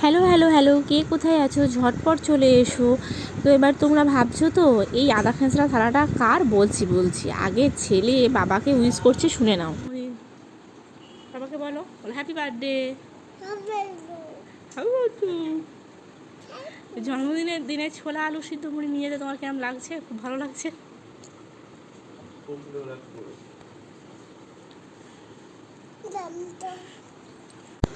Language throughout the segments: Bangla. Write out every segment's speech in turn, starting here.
হ্যালো হ্যালো হ্যালো, কে কোথায় আছো? ঝটপট চলে এসো। তো এবার তোমরা ভাবছো তো এই আদা খেঁচড়া থালাটা কার? বলছি আগে ছেলে বাবাকে উইশ করছে, শুনে নাও। বাবাকে বলো হ্যাপি বার্থডে। জন্মদিনের দিনে ছোলা আলু সিদ্ধ মুড়ি নিয়ে যেতে তোমার কেমন লাগছে? খুব ভালো লাগছে।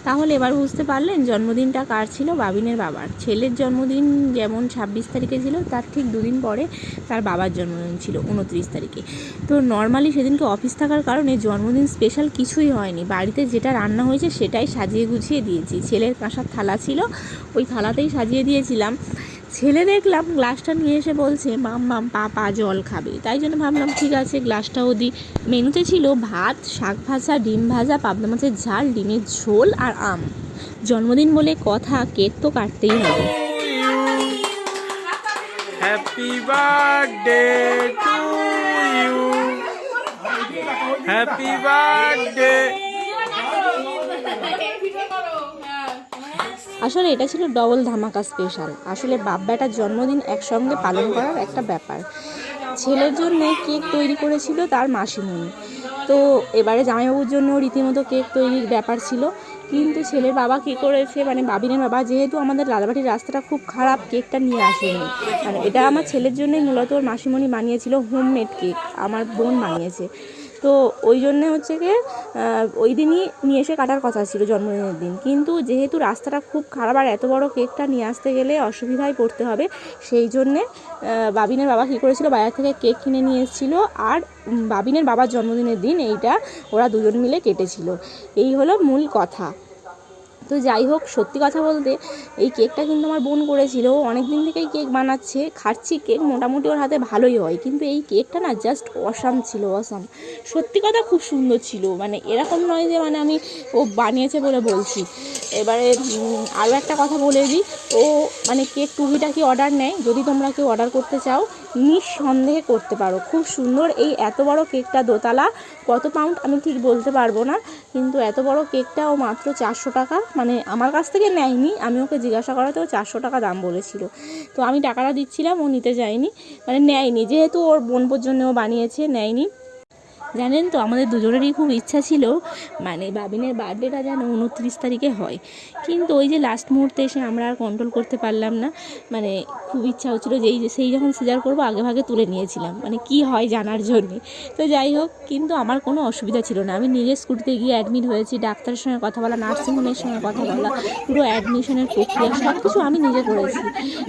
তাহলে এবার বুঝতে পারলেন জন্মদিনটা কার ছিল? বাবিনের বাবার। ছেলের জন্মদিন যেমন 26 তারিখে ছিল, তার ঠিক দুদিন পরে তার বাবার জন্মদিন ছিল 29 তারিখে। তো নর্মালি সেদিনকে অফিস থাকার কারণে জন্মদিন স্পেশাল কিছুই হয়নি, বাড়িতে যেটা রান্না হয়েছে সেটাই সাজিয়ে গুছিয়ে দিয়েছি। ছেলের কাঁসার থালা ছিল, ওই থালাতেই সাজিয়ে দিয়েছিলাম। ছেলে দেখলাম গ্লাসটা নিয়ে এসে বলছে মাম পাপা জল খাবে, তাই জন্য ভাবলাম ঠিক আছে গ্লাসটাও দিই। মেনুতে ছিল ভাত, শাক ভাজা, ডিম ভাজা, পাবদা মাছের ঝাল, ডিমের ঝোল আর আম। জন্মদিন বলে কথা, কেক তো কাটতেই হবে। Happy birthday to you, happy birthday. আসলে এটা ছিল ডবল ধামাকা স্পেশাল। আসলে বাপ বেটার জন্মদিন একসঙ্গে পালন করার একটা ব্যাপার। ছেলের জন্য কেক তৈরি করেছিল তার মাসিমণি। তো এবারে জামাইবাবুর জন্য রীতিমতো কেক তৈরির ব্যাপার ছিল, কিন্তু ছেলের বাবা কী করেছে, মানে বাবিনের বাবা, যেহেতু আমাদের লালবাটির রাস্তাটা খুব খারাপ, কেকটা নিয়ে আসেনি। মানে এটা আমার ছেলের জন্যই মূলত ওর মাসিমণি বানিয়েছিল হোমমেড কেক, আমার বোন বানিয়েছে। তো ওই জন্যে হচ্ছে গিয়ে ওই দিনই নিয়ে এসে কাটার কথা ছিল জন্মদিনের দিন, কিন্তু যেহেতু রাস্তাটা খুব খারাপ আর এত বড় কেকটা নিয়ে আসতে গেলে অসুবিধায় পড়তে হবে, সেই জন্যে বাবিনের বাবা কী করেছিল, বাজার থেকে কেক কিনে নিয়ে এসেছিলো। আর বাবিনের বাবার জন্মদিনের দিন এইটা ওরা দুজন মিলে কেটেছিল। এই হলো মূল কথা। তো যাই হোক, সত্যি কথা বলতে এই কেকটা কিন্তু আমার বোন করেছিল। অনেক দিন থেকেই কেক বানাচ্ছে, খাচ্ছি কেক মোটামুটি ওর হাতে ভালোই হয়, কিন্তু এই কেকটা না জাস্ট অসাম ছিল, অসাম। সত্যি কথা খুব সুন্দর ছিল, মানে এরকম নয় যে মানে আমি ও বানিয়েছে বলে বলছি। এবারে আরও একটা কথা বলে দিই, ও মানে কেক টুকিটাকি অর্ডার নেয়। যদি তোমরা কেউ অর্ডার করতে চাও নিঃসন্দেহে করতে পারো, খুব সুন্দর। এই এত বড় কেকটা দোতলা, কত পাউন্ড আমি ঠিক বলতে পারবো না, কিন্তু এত বড় কেকটা ও মাত্র 400 টাকা, মানে আমার কাছ থেকে নেয়নি, আমি ওকে জিজ্ঞাসা করাতেও 400 টাকা দাম বলেছিল। তো আমি টাকাটা দিচ্ছিলাম, ও নিতে যায়নি, মানে নেয়নি, যেহেতু ওর বোনপোর জন্য ও বানিয়েছে, নেয়নি। জানেন তো আমাদের দুজনেরই খুব ইচ্ছা ছিল মানে বাবিনের বার্থডেটা যেন 29 তারিখে হয়, কিন্তু ওই যে লাস্ট মুহূর্তে এসে আমরা আর কন্ট্রোল করতে পারলাম না। মানে খুব ইচ্ছা হচ্ছিলো যে সেই যখন সিজার করবো আগে ভাগে তুলে নিয়েছিলাম, মানে কি হয় জানার জন্যে। তো যাই হোক, কিন্তু আমার কোনো অসুবিধা ছিল না, আমি নিজের স্কুটিতে গিয়ে অ্যাডমিট হয়েছি, ডাক্তারের সঙ্গে কথা বলা, নার্সিংহোমের সঙ্গে কথা বলা, পুরো অ্যাডমিশনের প্রক্রিয়া সব কিছু আমি নিজে করেছি,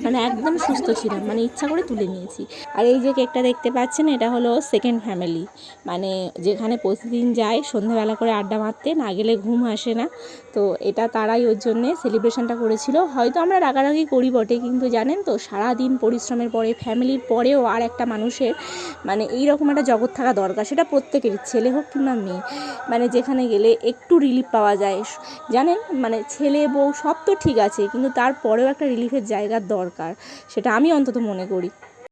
মানে একদম সুস্থ ছিলাম, মানে ইচ্ছা করে তুলে নিয়েছি। আর এই যে কেকটা দেখতে পাচ্ছেন, এটা হলো সেকেন্ড ফ্যামিলি, মানে যেখানে প্রতিদিন যায় সন্ধ্যাবেলা করে আড্ডা মারতে, না গেলে ঘুম আসে না। তো এটা তারাই ওর জন্যে সেলিব্রেশনটা করেছিল। হয়তো আমরা রাগারাগি করি বটে, কিন্তু জানেন তো সারাদিন পরিশ্রমের পরে, ফ্যামিলির পরেও আর একটা মানুষের মানে এইরকম একটা জগৎ থাকা দরকার, সেটা প্রত্যেকেরই, ছেলে হোক কিংবা মেয়ে। মানে যেখানে গেলে একটু রিলিফ পাওয়া যায়, জানেন, মানে ছেলে বউ সব তো ঠিক আছে, কিন্তু তারপরেও একটা রিলিফের জায়গার দরকার, সেটা আমি অন্তত মনে করি।